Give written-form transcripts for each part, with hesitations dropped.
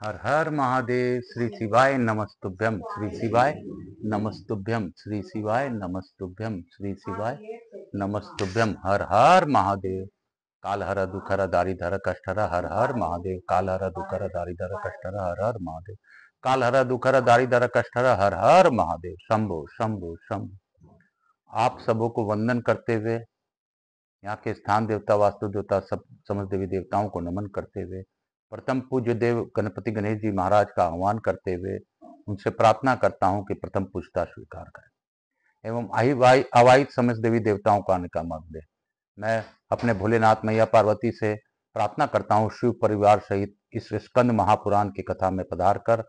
हर हर महादेव। श्री शिवाय नमस्तुभ्यम। श्री शिवाय नमस्तुभ्यम। श्री शिवाय नमस्तुभ्यम। श्री शिवाय नमस्तुभ्यम। हर हर महादेव। काल हर दुखर दारिधर कष्टहर हर हर महादेव। काल हर दुखर दारिधर कष्टहर हर हर महादेव। काल हर दुखर दारिधर कष्टहर हर हर महादेव। शंभो शंभो शंभो। आप सबों को वंदन करते हुए, यहाँ के स्थान देवता, वास्तु देवता, सब समस्त देवी देवताओं को नमन करते हुए, प्रथम पूज्य देव गणपति गणेश जी महाराज का आह्वान करते हुए उनसे प्रार्थना करता हूं कि प्रथम पूजता स्वीकार करें एवं अवाहित समस्त देवी देवताओं को आने का मत दे। मैं अपने भोलेनाथ मैया पार्वती से प्रार्थना करता हूं, शिव परिवार सहित इस स्कंद महापुराण की कथा में पधार कर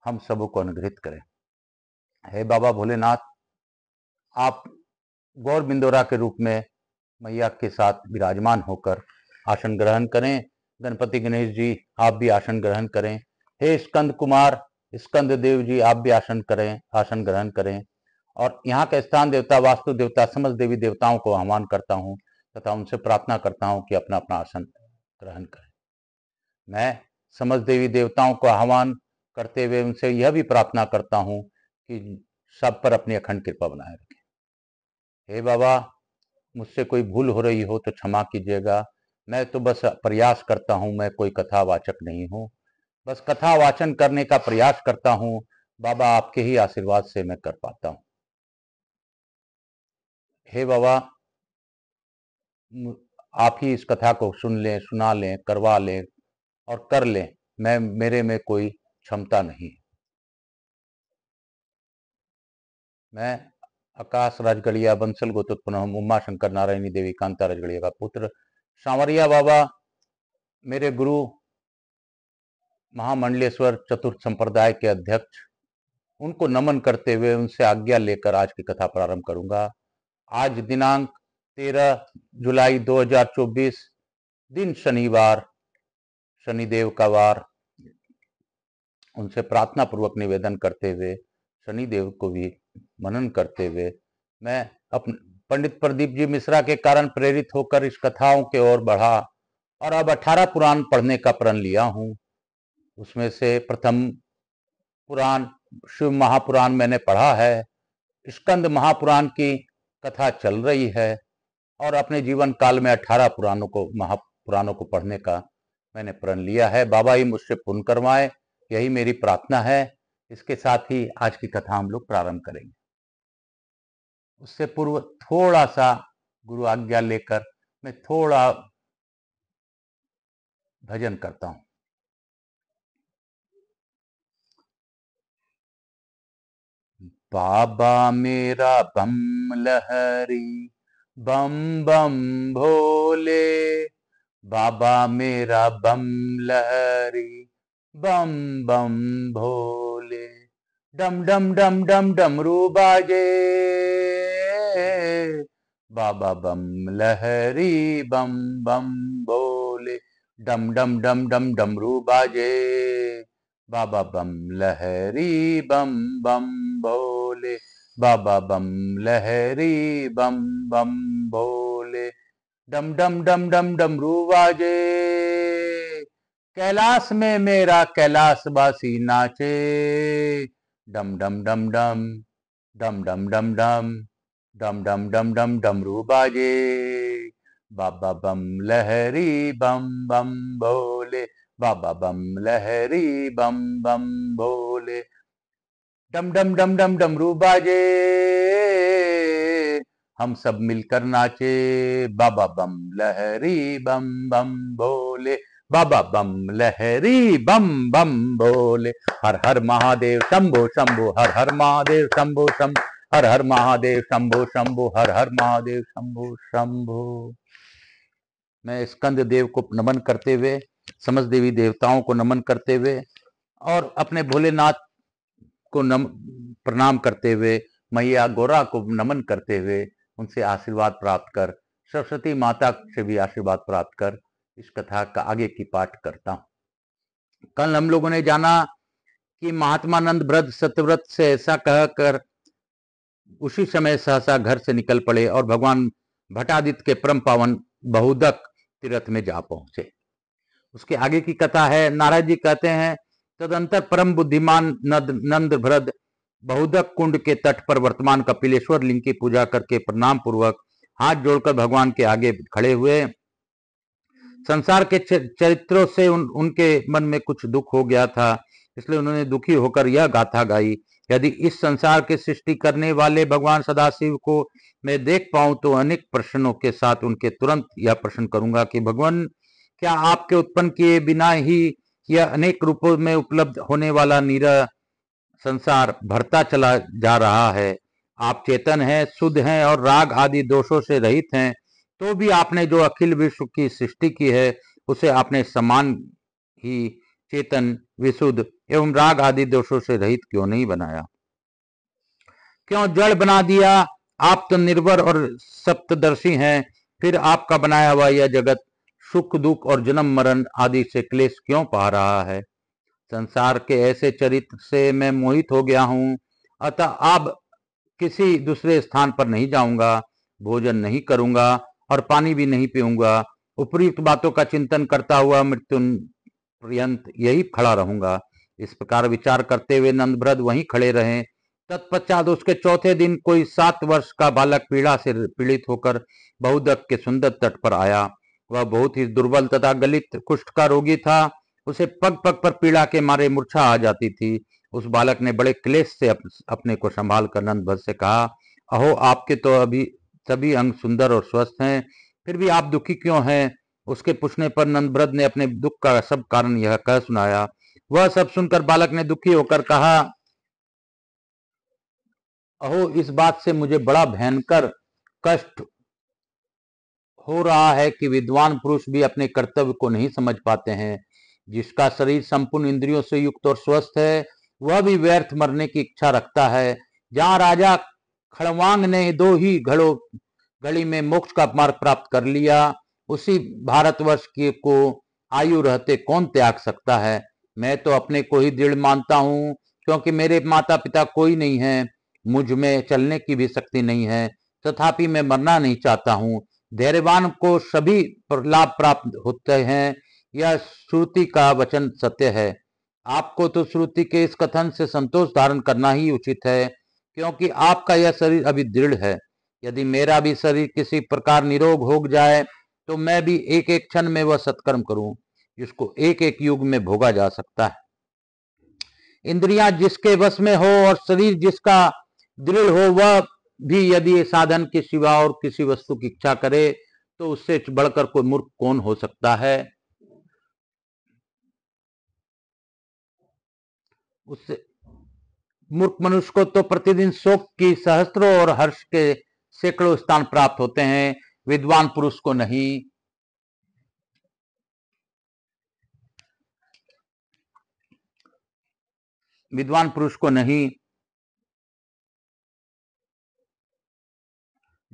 हम सबों को अनुग्रहित करें। हे बाबा भोलेनाथ, आप गौर बिंदोरा के रूप में मैया के साथ विराजमान होकर आसन ग्रहण करें। गणपति गणेश जी, आप भी आसन ग्रहण करें। हे स्कंद कुमार, स्कंद देव जी, आप भी आसन करें, आसन ग्रहण करें। और यहाँ के स्थान देवता, वास्तु देवता, समस्त देवी देवताओं को आह्वान करता हूँ तथा उनसे प्रार्थना करता हूँ कि अपना अपना आसन ग्रहण करें। मैं समस्त देवी देवताओं को आह्वान करते हुए उनसे यह भी प्रार्थना करता हूँ कि सब पर अपनी अखंड कृपा बनाए रखें। हे बाबा, मुझसे कोई भूल हो रही हो तो क्षमा कीजिएगा। मैं तो बस प्रयास करता हूं, मैं कोई कथावाचक नहीं हूं, बस कथा वाचन करने का प्रयास करता हूं। बाबा, आपके ही आशीर्वाद से मैं कर पाता हूं। हे बाबा, आप ही इस कथा को सुन लें, सुना लें, करवा लें और कर लें। मेरे में कोई क्षमता नहीं। मैं आकाश राजगढ़िया बंसल गोत्रोत्पन्न उमा शंकर नारायणी देवी कांता राजगढ़िया का पुत्र सांवरिया बाबा, मेरे गुरु महामंडलेश्वर चतुर्थ संप्रदाय के अध्यक्ष, उनको नमन करते हुए उनसे आज्ञा लेकर आज की कथा प्रारंभ करूंगा। आज दिनांक 13 जुलाई 2024, दिन शनिवार, शनिदेव का वार। उनसे प्रार्थना पूर्वक निवेदन करते हुए, शनिदेव को भी मनन करते हुए, मैं अपने पंडित प्रदीप जी मिश्रा के कारण प्रेरित होकर इस कथाओं के ओर बढ़ा और अब 18 पुराण पढ़ने का प्रण लिया हूं। उसमें से प्रथम पुराण शिव महापुराण मैंने पढ़ा है। स्कंद महापुराण की कथा चल रही है और अपने जीवन काल में 18 महापुराणों को पढ़ने का मैंने प्रण लिया है। बाबा ही मुझसे पुण्य करवाए, यही मेरी प्रार्थना है। इसके साथ ही आज की कथा हम लोग प्रारंभ करेंगे। उससे पूर्व थोड़ा सा गुरु आज्ञा लेकर मैं थोड़ा भजन करता हूं। बाबा मेरा बम लहरी, बम बम भोले। बाबा मेरा बम लहरी, बम बम भोले। डम डम डम डम डमरू बाजे, बाबा बम लहरी, बम बम भोले। डम डम डम डम डमरू बाजे, बाबा बम लहरी, बम बम भोले। बाबा बम लहरी, बम बम भोले। डम डम डम डम डमरू बाजे, कैलाश में मेरा कैलाशवासी नाचे। डम डम डम डम डम डम डम डम डम डम डम डम डमरू बाजे, बाबा बम लहरी, बम बम भोले। बाबा बम लहरी, बम बम भोले। डम डम डम डम डमरू बाजे, हम सब मिलकर नाचे। बाबा बम लहरी, बम बम भोले। बाबा बम लहरी, बम बम भोले। हर हर महादेव शंभो शंभो, हर हर महादेव शंभो शंभो, हर हर महादेव शंभो शंभो, हर हर महादेव शंभो शंभो। मैं स्कंद देव को नमन करते हुए, समस्त देवी देवताओं को नमन करते हुए और अपने भोलेनाथ को प्रणाम करते हुए, मैया गौरा को नमन करते हुए उनसे आशीर्वाद प्राप्त कर, सरस्वती माता से भी आशीर्वाद प्राप्त कर इस कथा का आगे की पाठ करता हूं। कल हम लोगों ने जाना कि महात्मानंद व्रत सत्यव्रत से ऐसा कहकर उसी समय सहसा घर से निकल पड़े और भगवान भट्टादित्य के परम पावन बहुदक तीर्थ में जा पहुंचे। उसके आगे की कथा है। नारद जी कहते हैं तदंतर परम बुद्धिमान नंदभ्रद बहुदक कुंड के तट पर वर्तमान कपिलेश्वर लिंग की पूजा करके प्रणाम पूर्वक हाथ जोड़कर भगवान के आगे खड़े हुए। संसार के चरित्रों से उनके मन में कुछ दुख हो गया था, इसलिए उन्होंने दुखी होकर यह गाथा गाई। यदि इस संसार की सृष्टि करने वाले भगवान सदाशिव को मैं देख पाऊं तो अनेक प्रश्नों के साथ उनके तुरंत यह प्रश्न करूंगा कि भगवान, क्या आपके उत्पन्न किए बिना ही यह अनेक रूपों में उपलब्ध होने वाला निरा संसार भरता चला जा रहा है? आप चेतन हैं, शुद्ध हैं और राग आदि दोषों से रहित हैं, तो भी आपने जो अखिल विश्व की सृष्टि की है उसे आपने समान ही चेतन, विशुद्ध एवं राग आदि दोषों से रहित क्यों नहीं बनाया? क्यों जड़ बना दिया? आप तो निर्भर और सप्तदर्शी हैं, फिर आपका बनाया हुआ यह जगत सुख दुख और जन्म मरण आदि से क्लेश क्यों पा रहा है? संसार के ऐसे चरित्र से मैं मोहित हो गया हूं, अतः अब किसी दूसरे स्थान पर नहीं जाऊंगा, भोजन नहीं करूंगा और पानी भी नहीं पीऊंगा। उपयुक्त बातों का चिंतन करता हुआ मृत्यु पर्यंत यही खड़ा रहूंगा। इस प्रकार विचार करते हुए नंदभ्रद वहीं खड़े रहे। तत्पश्चात उसके चौथे दिन कोई 7 वर्ष का बालक पीड़ा से पीड़ित होकर बहुदक के सुंदर तट पर आया। वह बहुत ही दुर्बल तथा गलित कुष्ठ का रोगी था। उसे पग पग पर पीड़ा के मारे मूर्छा आ जाती थी। उस बालक ने बड़े क्लेश से अपने को संभाल कर नंदभ्रद से कहा, अहो, आपके तो अभी सभी अंग सुंदर और स्वस्थ हैं, फिर भी आप दुखी क्यों हैं? उसके पूछने पर नंदभ्रद ने अपने दुख का सब कारण यह कह सुनाया। वह सब सुनकर बालक ने दुखी होकर कहा, अहो, इस बात से मुझे बड़ा भयंकर कष्ट हो रहा है कि विद्वान पुरुष भी अपने कर्तव्य को नहीं समझ पाते हैं। जिसका शरीर संपूर्ण इंद्रियों से युक्त और स्वस्थ है, वह भी व्यर्थ मरने की इच्छा रखता है। जहां राजा खड़वांग ने 2 ही घड़ी में मोक्ष का मार्ग प्राप्त कर लिया, उसी भारतवर्ष की को आयु रहते कौन त्याग सकता है? मैं तो अपने को ही दृढ़ मानता हूं, क्योंकि मेरे माता पिता कोई नहीं है, मुझ में चलने की भी शक्ति नहीं है, तथापि मैं मरना नहीं चाहता हूं। धैर्यवान को सभी लाभ प्राप्त होते हैं, यह श्रुति का वचन सत्य है। आपको तो श्रुति के इस कथन से संतोष धारण करना ही उचित है, क्योंकि आपका यह शरीर अभी दृढ़ है। यदि मेरा भी शरीर किसी प्रकार निरोग हो जाए तो मैं भी एक एक क्षण में वह सत्कर्म करूं जिसको एक एक युग में भोगा जा सकता है। इंद्रियां जिसके वश में हो और शरीर जिसका दृढ़ हो, वह भी यदि साधन के सिवा और किसी वस्तु की इच्छा करे तो उससे बढ़कर कोई मूर्ख कौन हो सकता है? उससे मूर्ख मनुष्य को तो प्रतिदिन शोक की सहस्त्रों और हर्ष के सैकड़ों स्थान प्राप्त होते हैं, विद्वान पुरुष को नहीं। विद्वान पुरुष को नहीं।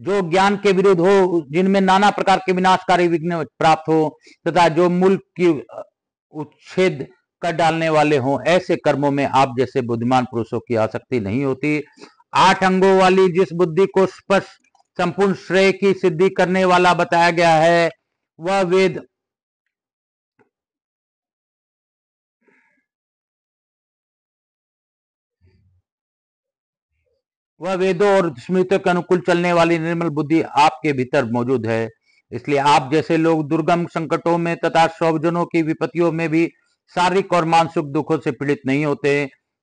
जो ज्ञान के विरुद्ध हो, जिनमें नाना प्रकार के विनाशकारी विघ्न प्राप्त हो तथा जो मूल की उच्छेद कर डालने वाले हों, ऐसे कर्मों में आप जैसे बुद्धिमान पुरुषों की आसक्ति नहीं होती। 8 अंगों वाली जिस बुद्धि को स्पष्ट संपूर्ण श्रेय की सिद्धि करने वाला बताया गया है, वह वेदों और स्मृतियों के अनुकूल चलने वाली निर्मल बुद्धि आपके भीतर मौजूद है। इसलिए आप जैसे लोग दुर्गम संकटों में तथा स्वजनों की विपत्तियों में भी शारीरिक और मानसिक दुखों से पीड़ित नहीं होते।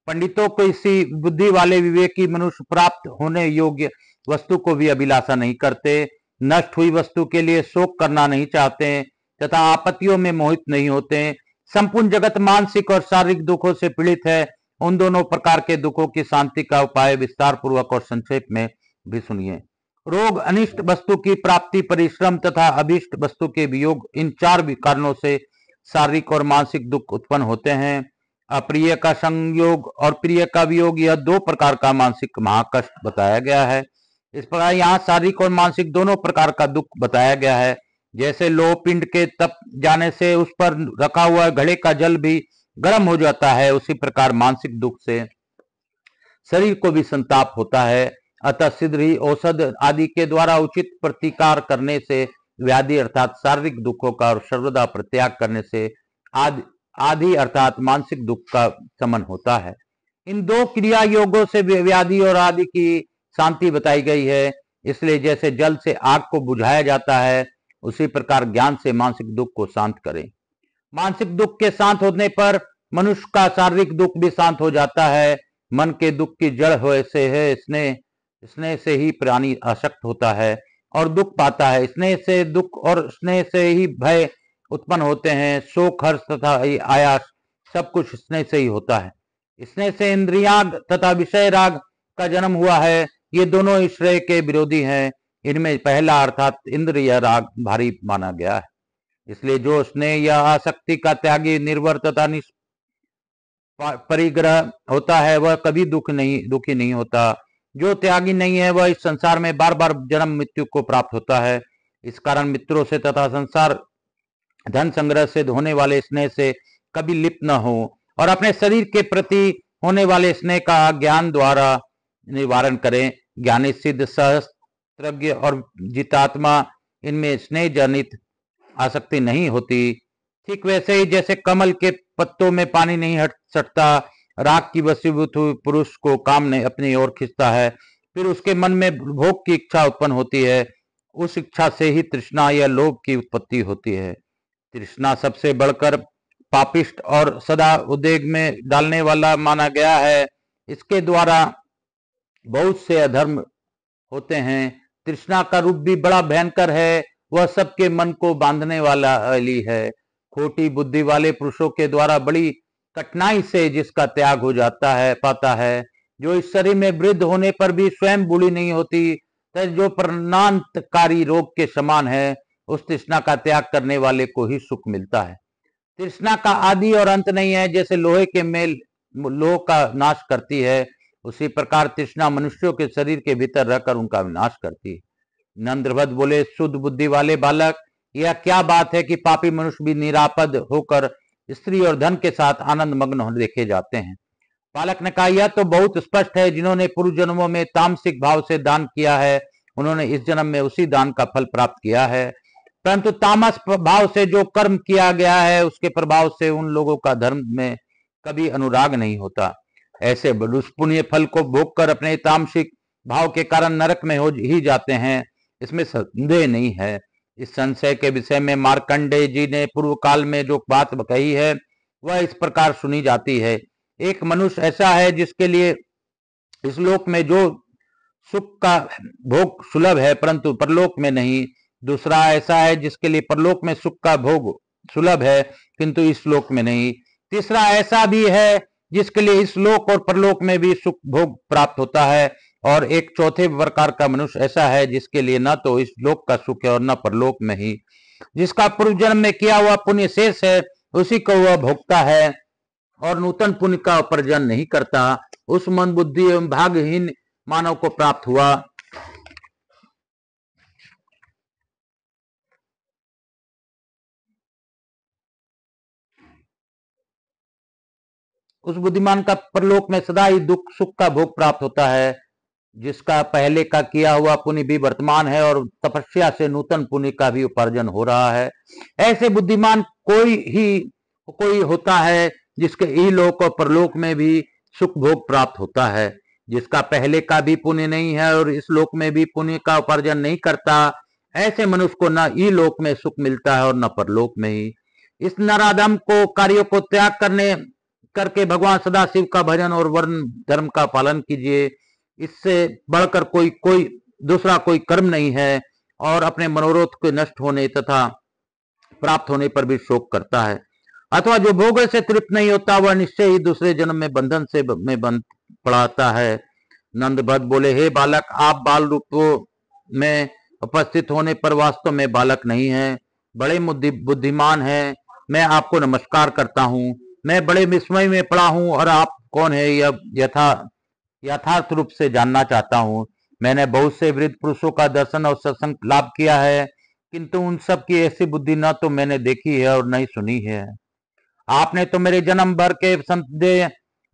पंडितों को इसी बुद्धि वाले विवेकी मनुष्य प्राप्त होने योग्य वस्तु को भी अभिलाषा नहीं करते, नष्ट हुई वस्तु के लिए शोक करना नहीं चाहते तथा आपत्तियों में मोहित नहीं होते। संपूर्ण जगत मानसिक और शारीरिक दुखों से पीड़ित है। उन दोनों प्रकार के दुखों की शांति का उपाय विस्तार पूर्वक और संक्षेप में भी सुनिए। रोग, अनिष्ट वस्तु की प्राप्ति, परिश्रम तथा अभिष्ट वस्तु के वियोग, इन 4 कारणों से शारीरिक और मानसिक दुख उत्पन्न होते हैं। अप्रिय का संयोग और प्रिय का वियोग, यह 2 प्रकार का मानसिक महाकष्ट बताया गया है। इस प्रकार यहाँ शारीरिक और मानसिक दोनों प्रकार का दुख बताया गया है। जैसे लोह पिंड के तप जाने से उस पर रखा हुआ घड़े का जल भी गर्म हो जाता है, उसी प्रकार मानसिक दुख से शरीर को भी संताप होता है। अतः शीघ्र ही औषध आदि के द्वारा उचित प्रतिकार करने से व्याधि अर्थात शारीरिक दुखों का और सर्वदा प्रत्याग करने से आदि अर्थात मानसिक दुख का शमन होता है। इन दो क्रिया योगों से व्याधि और आदि की शांति बताई गई है। इसलिए जैसे जल से आग को बुझाया जाता है, उसी प्रकार ज्ञान से मानसिक दुख को शांत करें। मानसिक दुख के शांत होने पर मनुष्य का शारीरिक दुख भी शांत हो जाता है। मन के दुख की जड़ से है स्नेह, स्नेह से ही प्राणी आसक्त होता है और दुख पाता है। स्नेह से दुख और स्नेह से ही भय उत्पन्न होते हैं। शोक, हर्ष तथा आयास सब कुछ स्नेह से ही होता है। स्नेह से इंद्रियाग तथा विषय राग का जन्म हुआ है। ये दोनों ईश्वर के विरोधी हैं। इनमें पहला अर्थात इंद्रिय राग भारी माना गया है। इसलिए जो स्नेह या आसक्ति का त्यागी, निर्भर तथा परिग्रह होता है, वह कभी दुखी नहीं होता। जो त्यागी नहीं है, वह इस संसार में बार बार जन्म मृत्यु को प्राप्त होता है। इस कारण मित्रों से तथा संसार धन संग्रह से होने वाले स्नेह से कभी लिप्त न हो और अपने शरीर के प्रति होने वाले स्नेह का ज्ञान द्वारा निवारण करें। ज्ञानी, सिद्ध, सहस्त्रज्ञ और जितात्मा, इनमें स्नेह जनित आसक्ति नहीं होती। ठीक वैसे ही जैसे कमल के पत्तों में पानी नहीं हट सकता, राग की वशीभूत हुई पुरुष को काम ने अपनी ओर खींचता है, फिर उसके मन में भोग की इच्छा उत्पन्न होती है। उस इच्छा से ही तृष्णा या लोभ की उत्पत्ति होती है। तृष्णा सबसे बढ़कर पापिष्ट और सदा उद्वेग में डालने वाला माना गया है। इसके द्वारा बहुत से अधर्म होते हैं। तृष्णा का रूप भी बड़ा भयंकर है। वह सबके मन को बांधने वाली है। खोटी बुद्धि वाले पुरुषों के द्वारा बड़ी कठिनाई से जिसका त्याग हो जाता है पाता है, जो इस शरीर में वृद्ध होने पर भी स्वयं बूढ़ी नहीं होती, जो प्राणांतकारी रोग के समान है, उस तृष्णा का त्याग करने वाले को ही सुख मिलता है। तृष्णा का आदि और अंत नहीं है। जैसे लोहे के मेल लोह का नाश करती है, उसी प्रकार तृष्णा मनुष्यों के शरीर के भीतर रहकर उनका विनाश करती है। नंदभद्र बोले, शुद्ध बुद्धि वाले बालक, यह क्या बात है कि पापी मनुष्य भी निरापद होकर स्त्री और धन के साथ आनंद मग्न होने देखे जाते हैं। बालक ने कहा, यह तो बहुत स्पष्ट है। जिन्होंने पूर्व जन्मों में तामसिक भाव से दान किया है, उन्होंने इस जन्म में उसी दान का फल प्राप्त किया है। परंतु तामस भाव से जो कर्म किया गया है, उसके प्रभाव से उन लोगों का धर्म में कभी अनुराग नहीं होता। ऐसे पुण्य फल को भोग कर अपने तामसिक भाव के कारण नरक में हो ही जाते हैं, इसमें संदेह नहीं है। इस संशय के विषय में मार्कंडेय जी ने पूर्व काल में जो बात कही है, वह इस प्रकार सुनी जाती है। एक मनुष्य ऐसा है जिसके लिए इस लोक में जो सुख का भोग सुलभ है, परंतु परलोक में नहीं। दूसरा ऐसा है जिसके लिए परलोक में सुख का भोग सुलभ है, किंतु इस लोक में नहीं। तीसरा ऐसा भी है जिसके लिए इस लोक और परलोक में भी सुख भोग प्राप्त होता है। और एक चौथे प्रकार का मनुष्य ऐसा है जिसके लिए न तो इस लोक का सुख है और न परलोक में ही। जिसका पूर्व जन्म में किया हुआ पुण्य शेष है, उसी को वह भोगता है और नूतन पुण्य का उपार्जन नहीं करता। उस मन बुद्धि एवं भाग्यहीन मानव को प्राप्त हुआ। उस बुद्धिमान का परलोक में सदा ही दुख सुख का भोग प्राप्त होता है, जिसका पहले का किया हुआ पुण्य भी वर्तमान है और तपस्या से नूतन पुण्य का भी उपार्जन हो रहा है। ऐसे बुद्धिमान कोई होता है जिसके इहलोक और परलोक में भी सुख भोग प्राप्त होता है, जिसका पहले का भी पुण्य नहीं है और इस लोक में भी पुण्य का उपार्जन नहीं करता। ऐसे मनुष्य को न इहलोक में सुख मिलता है और न परलोक में ही। इस नराधम को कार्यों को त्याग करके भगवान सदाशिव का भजन और वर्ण धर्म का पालन कीजिए। इससे बढ़कर कोई दूसरा कोई कर्म नहीं है और अपने मनोरथ के नष्ट होने तथा प्राप्त होने पर भी शोक करता है, अथवा जो भोग से तृप्त नहीं होता, वह निश्चय ही दूसरे जन्म में बंधन से बंध पड़ाता है। नंदभद्र बोले, हे बालक, आप बाल रूपों में उपस्थित होने पर वास्तव में बालक नहीं है, बड़े बुद्धिमान हैं। मैं आपको नमस्कार करता हूँ। मैं बड़े विस्मय में पड़ा हूँ और आप कौन है यह यथार्थ रूप से जानना चाहता हूँ। मैंने बहुत से वृद्ध पुरुषों का दर्शन और सत्संग लाभ किया है, किंतु उन सब की ऐसी बुद्धि न तो मैंने देखी है और न ही सुनी है। आपने तो मेरे जन्म भर के संदेह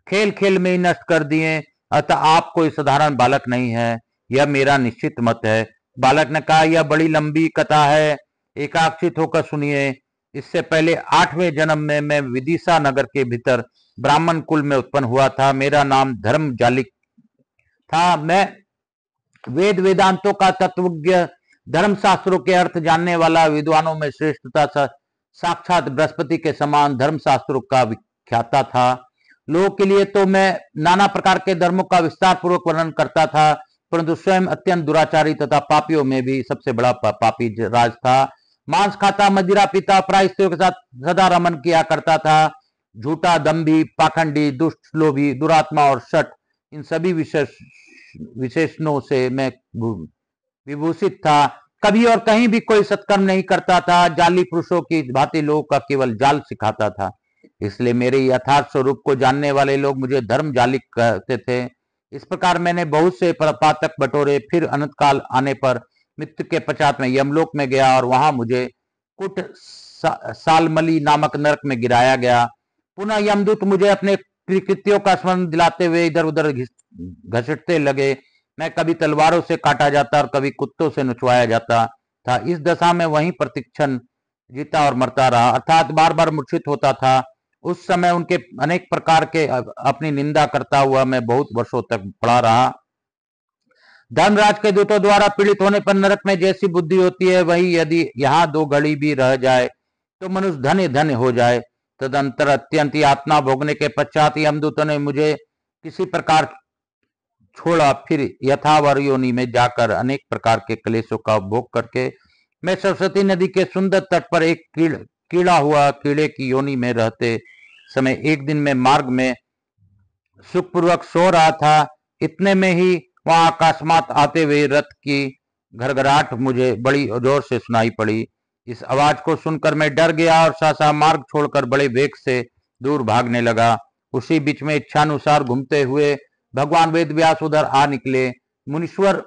खेल खेल में ही नष्ट कर दिए, अतः आप कोई साधारण बालक नहीं है, यह मेरा निश्चित मत है। बालक ने कहा, यह बड़ी लंबी कथा है, एकाग्रचित होकर सुनिए। इससे पहले 8वें जन्म में मैं विदिशा नगर के भीतर ब्राह्मण कुल में उत्पन्न हुआ था। मेरा नाम धर्म जालिक था। मैं वेद वेदांतों का तत्वज्ञ, धर्म शास्त्रों के अर्थ जानने वाला, विद्वानों में श्रेष्ठता साक्षात बृहस्पति के समान धर्म शास्त्रों का विख्याता था। लोगों के लिए तो मैं नाना प्रकार के धर्मों का विस्तार पूर्वक वर्णन करता था, परंतु स्वयं अत्यंत दुराचारी तथा पापियों में भी सबसे बड़ा पापी राज था। मांस खाता, मदिरा पीता, प्राय स्त्रियों के साथ सदा रमन किया करता था। झूठा, दम्भी, पाखंडी, दुष्ट, लोभी, दुरात्मा और शठ, इन सभी विशेषणों से मैं विभूषित था। कभी और कहीं भी कोई सत्कर्म नहीं करता था। जाली पुरुषों की भांति लोगों का केवल जाल सिखाता था। इसलिए मेरे यथार्थ स्वरूप को जानने वाले लोग मुझे धर्म जालिक कहते थे। इस प्रकार मैंने बहुत से पातक बटोरे। फिर अनंत काल आने पर मृत्यु के पश्चात में यमलोक में गया और वहां मुझे कुट सालमली नामक नरक में गिराया गया। पुनः यमदूत मुझे अपने कृत्यों का स्मरण दिलाते हुए इधर उधर घसीटते लगे। मैं कभी तलवारों से काटा जाता और कभी कुत्तों से नचवाया जाता था। इस दशा में वहीं प्रतिक्षण जीता और मरता रहा, अर्थात बार बार मूर्छित होता था। उस समय उनके अनेक प्रकार के अपनी निंदा करता हुआ मैं बहुत वर्षों तक पड़ा रहा। धर्मराज के दूतों द्वारा पीड़ित होने पर नरक में जैसी बुद्धि होती है, वही यदि यहाँ 2 घड़ी भी रह जाए तो मनुष्य धन्य धन्य हो जाए। तदंतर अत्यंत यातना भोगने के पश्चात यमदूतों ने मुझे किसी प्रकार छोड़ा। फिर यथावर योनि में जाकर अनेक प्रकार के क्लेशों का भोग करके मैं सरस्वती नदी के सुंदर तट पर एक कीड़ा हुआ कीड़े की योनि में रहते समय एक दिन में मार्ग में सुखपूर्वक सो रहा था। इतने में ही वहां अकस्मात आते हुए रथ की घरघराहट मुझे बड़ी जोर से सुनाई पड़ी। इस आवाज को सुनकर मैं डर गया और सहसा मार्ग छोड़कर बड़े वेग से दूर भागने लगा। उसी बीच में इच्छानुसार घूमते हुए भगवान वेद व्यास उधर आ निकले। मुनीश्वर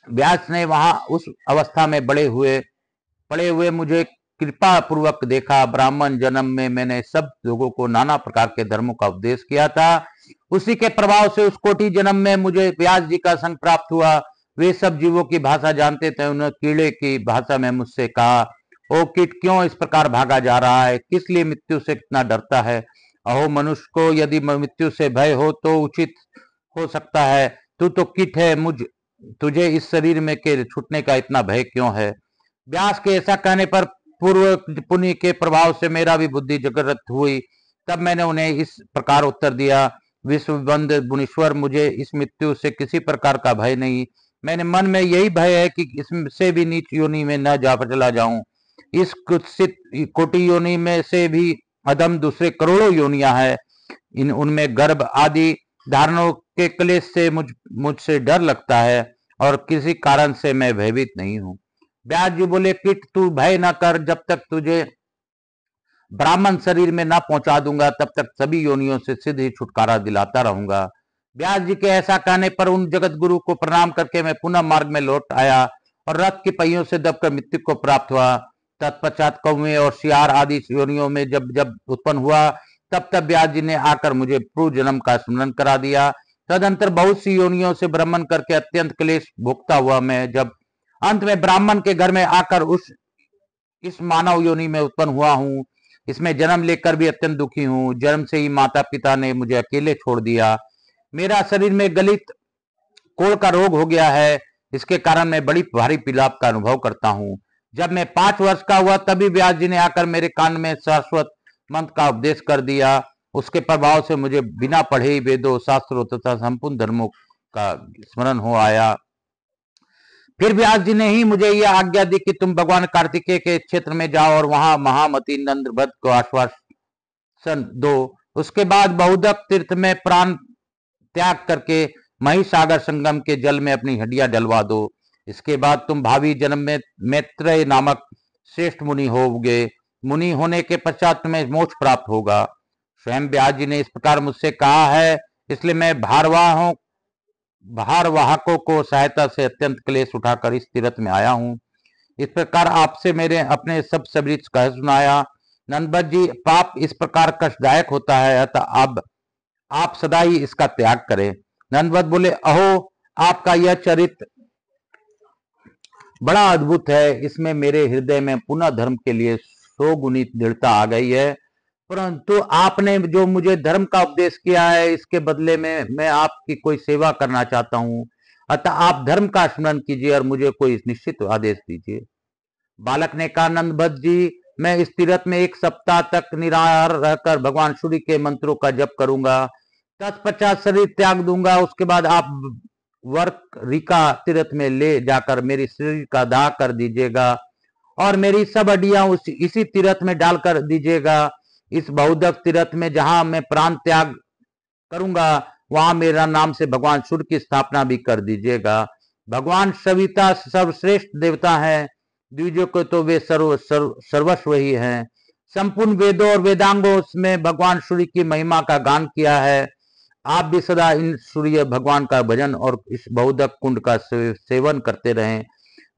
व्यास ने वहां उस अवस्था में पड़े हुए मुझे कृपा पूर्वक देखा। ब्राह्मण जन्म में मैंने सब लोगों को नाना प्रकार के धर्मों का उपदेश किया था। उसी के प्रभाव से उस कोटि जन्म में मुझे व्यास जी का संग प्राप्त हुआ। वे सब जीवों की भाषा जानते थे। उन्होंने कीड़े की भाषा में मुझसे कहा, ओ कीट, क्यों इस प्रकार भागा जा रहा है? किस लिए मृत्यु से कितना डरता है? अहो मनुष्य को यदि मृत्यु से भय हो तो उचित हो सकता है। तू तो कीट है, तुझे इस शरीर में के छूटने का इतना भय क्यों है? व्यास के ऐसा कहने पर पूर्व पुण्य के प्रभाव से मेरा भी बुद्धि जागृत हुई। तब मैंने उन्हें इस प्रकार उत्तर दिया, विश्वबंद मुनीश्वर, मुझे इस मृत्यु से किसी प्रकार का भय नहीं। मैंने मन में यही भय है कि इससे भी नीच योनि में न चला जाऊं। इस कुत्सित कोटि योनि में से भी अधम दूसरे करोड़ों योनियां हैं। उनमें गर्भ आदि धारणों के क्लेश से मुझसे डर लगता है और किसी कारण से मैं भयभीत नहीं हूं। व्यास जी बोले, किट, तू भय न कर। जब तक तुझे ब्राह्मण शरीर में न पहुंचा दूंगा तब तक सभी योनियों से सिद्ध ही छुटकारा दिलाता रहूंगा। व्यास जी के ऐसा कहने पर उन जगत गुरु को प्रणाम करके मैं पुनः मार्ग में लौट आया और रथ के पहियों से दबकर मृत्यु को प्राप्त हुआ। तत्पश्चात कौवे और सियार आदि योनियों में जब जब उत्पन्न हुआ तब तब व्यास जी ने आकर मुझे पूर्व जन्म का स्मरण करा दिया। तदंतर बहुत सी योनियों से भ्रमण करके अत्यंत क्लेश भोगता हुआ मैं जब अंत में ब्राह्मण के घर में आकर इस मानव योनि में उत्पन्न हुआ हूँ। इसमें जन्म लेकर भी अत्यंत दुखी हूँ। जन्म से ही माता पिता ने मुझे अकेले छोड़ दिया। मेरा शरीर में गलित कोढ़ का रोग हो गया है। इसके कारण मैं बड़ी भारी पीड़ाप का अनुभव करता हूँ। जब मैं 5 वर्ष का हुआ तभी व्यास जी ने आकर मेरे कान में शाश्वत मंत्र का उपदेश कर दिया। उसके प्रभाव से मुझे बिना पढ़े ही वेदों, शास्त्रों तथा संपूर्ण धर्मों का स्मरण हो आया। फिर व्यास जी ने ही मुझे यह आज्ञा दी कि तुम भगवान कार्तिकेय के क्षेत्र में जाओ और वहां महामती नंद्रभद्र को आश्वासन दो। उसके बाद बहुदक तीर्थ में प्राण त्याग करके महिसागर संगम के जल में अपनी हड्डियां डलवा दो। इसके बाद तुम भावी जन्म में मैत्रेय नामक श्रेष्ठ मुनि होगे। मुनि होने के पश्चात तुम्हें मोक्ष प्राप्त होगा। स्वयं व्यास जी ने इस प्रकार मुझसे कहा है, इसलिए मैं भारवाहकों को सहायता से अत्यंत क्लेश उठाकर इस तीर्थ में आया हूँ। इस प्रकार आपसे मेरे अपने सब सब्रिच कह सुनाया। नंदभद्र जी, पाप इस प्रकार कष्टदायक होता है, अतः अब आप सदा ही इसका त्याग करें। नंदभद्र बोले, अहो, आपका यह चरित्र बड़ा अद्भुत है। इसमें मेरे हृदय में पुनः धर्म के लिए 100 गुनी दृढ़ता आ गई है। परंतु आपने जो मुझे धर्म का उपदेश किया है, इसके बदले में मैं आपकी कोई सेवा करना चाहता हूँ, अतः आप धर्म का स्मरण कीजिए और मुझे कोई निश्चित आदेश दीजिए। बालक ने कहा, नंद भट्ट जी, मैं इस तीर्थ में 1 सप्ताह तक निराहार रहकर भगवान सूर्य के मंत्रों का जप करूंगा, तत्पश्चात शरीर त्याग दूंगा। उसके बाद आप वर्क रिका तीर्थ में ले जाकर मेरी शरीर का दाह कर दीजिएगा और मेरी सब हड्डियां इसी तीर्थ में डालकर दीजिएगा। इस बहुदक तीर्थ में जहां मैं प्राण त्याग करूंगा, वहां मेरा नाम से भगवान सूर्य की स्थापना भी कर दीजिएगा। भगवान सविता सर्वश्रेष्ठ देवता हैं, द्विजों को तो वे सर्वस्व ही हैं। संपूर्ण वेदों और वेदांगों में भगवान सूर्य की महिमा का गान किया है। आप भी सदा इन सूर्य भगवान का भजन और इस बहुदक कुंड का सेवन करते रहें।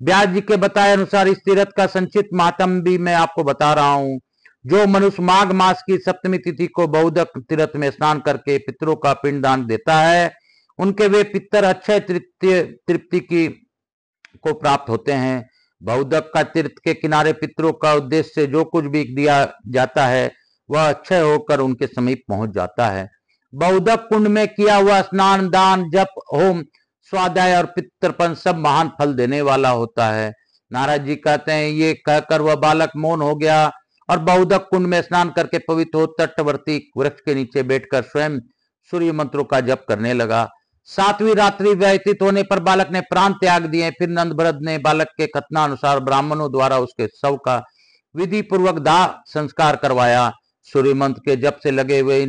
व्यास जी के बताए अनुसार इस तीर्थ का संचित महात्म भी मैं आपको बता रहा हूँ। जो मनुष्य माघ मास की सप्तमी तिथि को बहुदक तीर्थ में स्नान करके पितरों का पिंडदान देता है, उनके वे पितर अक्षय तृप्ति की को प्राप्त होते हैं। बहुदक का तीर्थ के किनारे पितरों का उद्देश्य से जो कुछ भी दिया जाता है, वह अक्षय होकर उनके समीप पहुंच जाता है। बहुदक कुंड में किया हुआ स्नान, दान, जप, होम, स्वाध्याय और पितृपन सब महान फल देने वाला होता है। नारद जी कहते हैं, ये कहकर वह बालक मौन हो गया और बहुदक कुंड में स्नान करके पवित्र हो तटवर्ती वृक्ष के नीचे बैठकर स्वयं सूर्य मंत्रों का जप करने लगा। 7वीं रात्रि व्यतीत होने पर बालक ने प्राण त्याग दिए। फिर नंद भरत ने बालक के कथनानुसार ब्राह्मणों द्वारा उसके शव का विधि पूर्वक दाह संस्कार करवाया। सूर्य मंत्र के जप से लगे हुए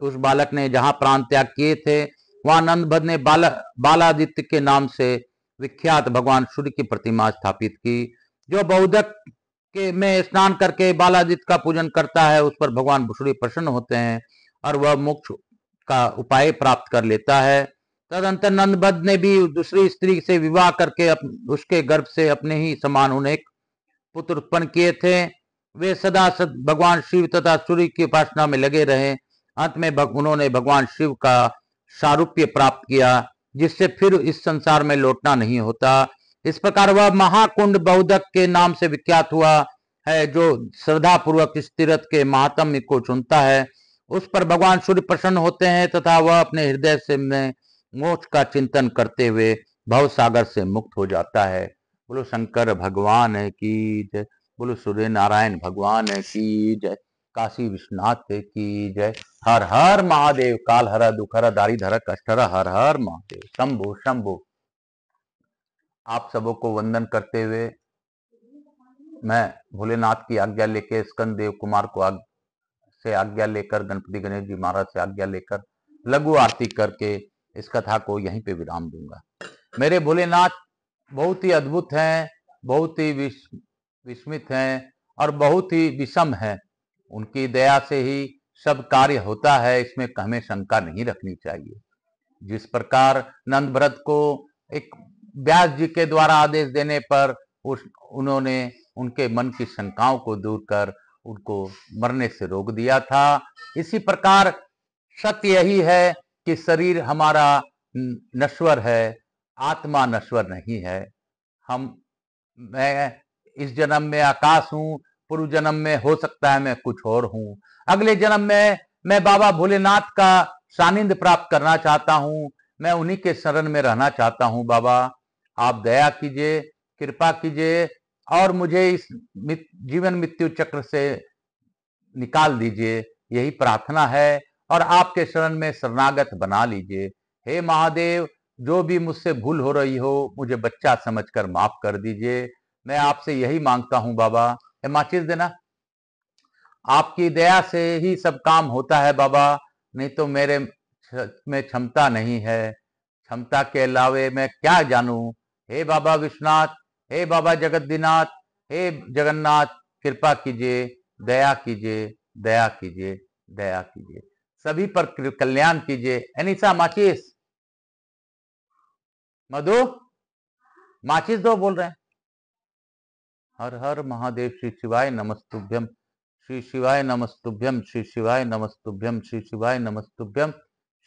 उस बालक ने जहां प्राण त्याग किए थे, वहां नंद भरत ने बालादित्य के नाम से विख्यात भगवान सूर्य की प्रतिमा स्थापित की। जो बहुदक के में स्नान करके बालादित्य का पूजन करता है, उस पर भगवान सूर्य प्रसन्न होते हैं और वह मोक्ष का उपाय प्राप्त कर लेता है। तदंतर नंद भरत ने भी दूसरी स्त्री से विवाह करके उसके गर्भ से अपने ही समान अनेक पुत्र उत्पन्न किए थे। वे सदा भगवान शिव तथा सूर्य की उपासना में लगे रहे। अंत में उन्होंने भगवान शिव का सारूप्य प्राप्त किया, जिससे फिर इस संसार में लौटना नहीं होता। इस प्रकार वह महाकुंड बहुदक के नाम से विख्यात हुआ है। जो श्रद्धा पूर्वक इस तीर्थ के महात्म्य को चुनता है, उस पर भगवान सूर्य प्रसन्न होते हैं तथा वह अपने हृदय से मोक्ष का चिंतन करते हुए भव सागर से मुक्त हो जाता है। बोलो शंकर भगवान की जय, बोलो सूर्य नारायण भगवान की जय, काशी विश्वनाथ की जय। हर हर महादेव। काल हर दुख हर दारी धर कष्ट हर। हर हर महादेव। शंभो शंभो। आप सबों को वंदन करते हुए मैं भोलेनाथ की आज्ञा लेकर, स्कंद देव कुमार को से आज्ञा लेकर, गणपति गणेश जी महाराज से आज्ञा लेकर लघु आरती करके इस कथा को यहीं पे विराम दूंगा। मेरे भोलेनाथ बहुत ही अद्भुत हैं, बहुत ही विस्मित हैं और बहुत ही विषम है। उनकी दया से ही सब कार्य होता है, इसमें हमें शंका नहीं रखनी चाहिए। जिस प्रकार नंद भरत को एक व्यास जी के द्वारा आदेश देने पर उन्होंने उनके मन की शंकाओं को दूर कर उनको मरने से रोक दिया था, इसी प्रकार सत्य यही है कि शरीर हमारा नश्वर है, आत्मा नश्वर नहीं है। मैं इस जन्म में आकाश हूं, पूर्व जन्म में हो सकता है मैं कुछ और हूं, अगले जन्म में मैं बाबा भोलेनाथ का सानिध्य प्राप्त करना चाहता हूं, मैं उन्हीं के शरण में रहना चाहता हूं। बाबा आप दया कीजिए, कृपा कीजिए और मुझे इस जीवन मृत्यु चक्र से निकाल दीजिए, यही प्रार्थना है और आपके शरण में शरणागत बना लीजिए। हे महादेव, जो भी मुझसे भूल हो रही हो, मुझे बच्चा समझकर माफ कर दीजिए। मैं आपसे यही मांगता हूं बाबा। माचिस देना। आपकी दया से ही सब काम होता है बाबा, नहीं तो मेरे में क्षमता नहीं है। क्षमता के अलावे मैं क्या जानूं। हे बाबा विश्वनाथ, हे बाबा जगद्दीनाथ, हे जगन्नाथ, कृपा कीजिए, दया कीजिए, दया कीजिए, दया कीजिए, सभी पर कल्याण कीजिए। एनिसा माचिस, मधु माचिस दो, बोल रहे हैं। हर हर महादेव। श्री शिवाय नमस्तुभ्यम, श्री शिवाय नमस्तुभ्यम, श्री शिवाय नमस्तुभ्यम, श्री शिवाय नमस्तुभ्यम,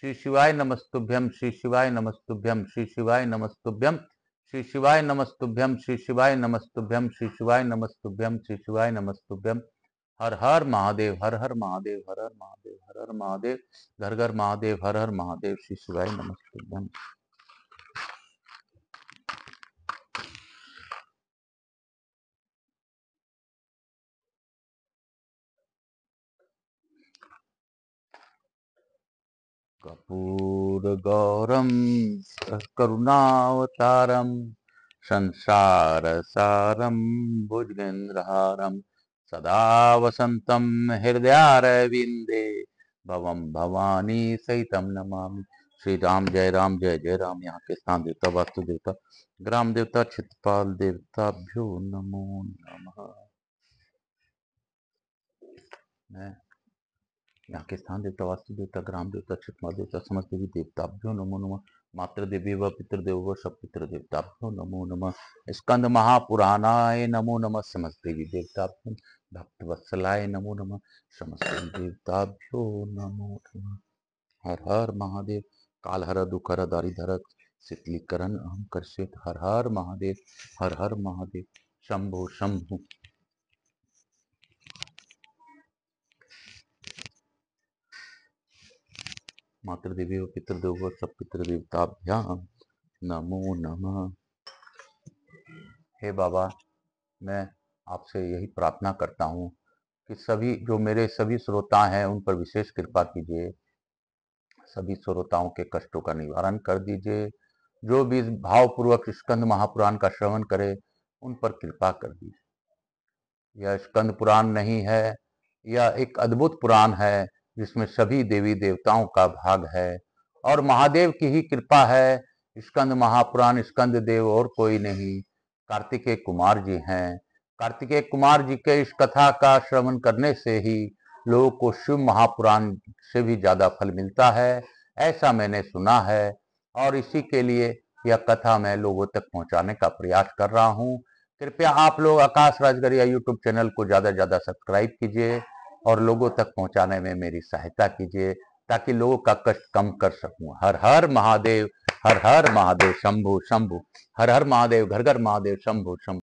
श्री शिवाय नमस्तुभ्यम, श्री शिवाय नमस्तुभ्यम, श्री शिवाय नमस्तुभ्यम, श्री शिवाय नमस्तुभ्यम, श्री शिवाय नमस्तुभ्यम, श्री शिवाय नमस्तुभ्यम, श्री शिवाय नमस्तुभ्यम, हर हर महादेव, हर हर महादेव, हर हर महादेव, हर हर महादेव, घर घर महादेव, हर हर महादेव। श्री शिवाय नमस्तुभ्यम। कर्पूर गौरम करुणावतारम संसार सारम भुजगेन्द्रहारम सदा वसंतम हृदयारविंदे भवम भवानी सहितम नमामि। श्री राम जय राम, जय जय राम। यहाँ के स्थान देवता, वास्तु देवता, ग्राम देवता, चित्रपाल देवताभ्यो नमो नमः। मैं यहाँ के स्थान देवता, वास्तु देवता, ग्राम देवता, क्षेत्र देवता, समस्त देवी देवताभ्यो नमो नमः। मातृ देवी व पितृदेव व सब पितृ देवताभ्यो नमो नमः। स्कंद महापुराणाय नमो नमः। समस्त देवी देवताभ्यो भक्त वत्सलाय नमो नमः। समस्त देवी देवताभ्यो नमो नमः। हर हर महादेव। काल हर दुख हर दारिधर शीतलीकरण अहम कर्षित। हर हर महादेव, हर हर महादेव। शंभु शंभु। मातृदेवी व पितृदेव व सब पितृदेवताभ्याम नमो नमः। हे बाबा, मैं आपसे यही प्रार्थना करता हूँ कि सभी जो मेरे सभी श्रोता हैं उन पर विशेष कृपा कीजिए। सभी श्रोताओं के कष्टों का निवारण कर दीजिए। जो भी भावपूर्वक स्कंद महापुराण का श्रवण करे उन पर कृपा कर दीजिए। यह स्कंद पुराण नहीं है, यह एक अद्भुत पुराण है जिसमें सभी देवी देवताओं का भाग है और महादेव की ही कृपा है। स्कंद महापुराण स्कंद देव और कोई नहीं, कार्तिकेय कुमार जी हैं। कार्तिकेय कुमार जी के इस कथा का श्रवण करने से ही लोगों को शिव महापुराण से भी ज्यादा फल मिलता है, ऐसा मैंने सुना है। और इसी के लिए यह कथा मैं लोगों तक पहुंचाने का प्रयास कर रहा हूं। कृपया आप लोग आकाश राजगरिया यूट्यूब चैनल को ज्यादा से ज्यादा सब्सक्राइब कीजिए और लोगों तक पहुंचाने में मेरी सहायता कीजिए ताकि लोगों का कष्ट कम कर सकूं। हर हर महादेव, हर हर महादेव। शंभु शंभु। हर हर महादेव, घर घर महादेव। शंभु शंभु।